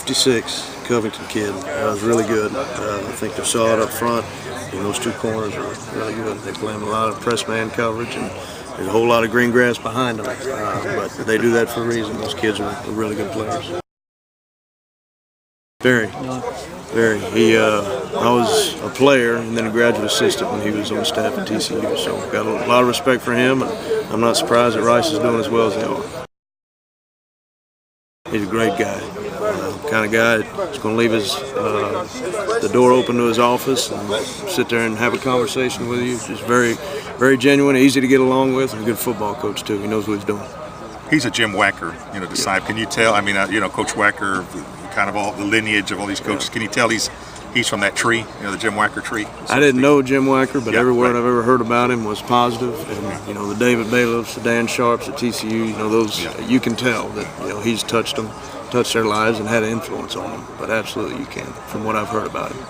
56, Covington kid. Was really good. I think they're solid up front. Those two corners are really good. They play them a lot of press man coverage, and there's a whole lot of green grass behind them. But they do that for a reason. Those kids are really good players. Very. I was a player and then a graduate assistant when he was on staff at TCU, so got a lot of respect for him, and I'm not surprised that Rice is doing as well as they are. He's a great guy, kind of guy that's going to leave the door open to his office and sit there and have a conversation with you. Just very genuine, easy to get along with, and a good football coach too. He knows what he's doing. He's a Jim Wacker, disciple. Can you tell? I mean, Coach Wacker, kind of all the lineage of all these coaches. Can you tell he's from that tree, the Jim Wacker tree? I didn't know Jim Wacker, but every word I've ever heard about him was positive. And the David Bailiffs, the Dan Sharps at TCU, those you can tell that he's touched their lives and had an influence on them. But absolutely, you can, from what I've heard about him.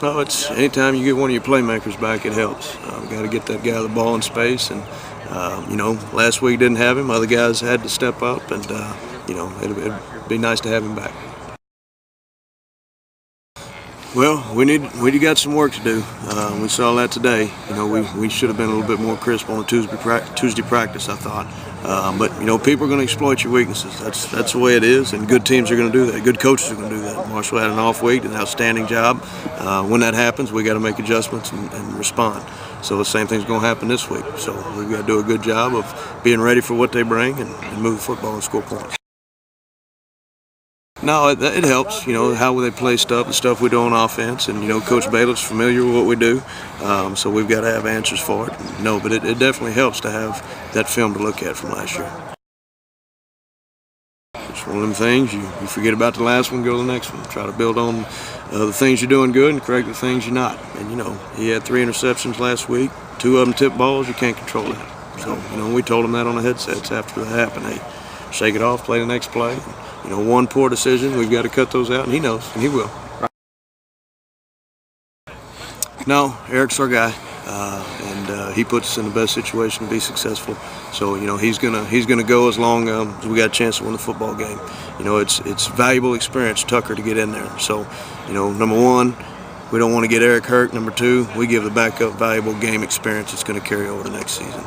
Oh, it's anytime you get one of your playmakers back, it helps. Got to get that guy the ball in space, and last week didn't have him. Other guys had to step up, and it'd be nice to have him back. Well, we got some work to do. We saw that today. We should have been a little bit more crisp on the Tuesday practice, I thought. But people are going to exploit your weaknesses. That's the way it is, and good teams are going to do that. Good coaches are going to do that. Marshall had an off week, an outstanding job. When that happens, we got to make adjustments and respond. So the same thing's going to happen this week. So we've got to do a good job of being ready for what they bring and move the football and score points. No, it helps, how they play stuff, the stuff we do on offense, and, Coach Bailiff's familiar with what we do, so we've got to have answers for it. No, but it definitely helps to have that film to look at from last year. It's one of them things, you forget about the last one, go to the next one. Try to build on the things you're doing good and correct the things you're not. And, he had 3 interceptions last week, 2 of them tipped balls, you can't control that. So, we told him that on the headsets after that happened. Hey, shake it off, play the next play. One poor decision, we've got to cut those out, and he knows, and he will. No, Eric's our guy, and he puts us in the best situation to be successful. So he's gonna go as long as we got a chance to win the football game. It's valuable experience, Tucker, to get in there. So number one, we don't want to get Eric hurt. Number two, we give the backup valuable game experience that's going to carry over the next season.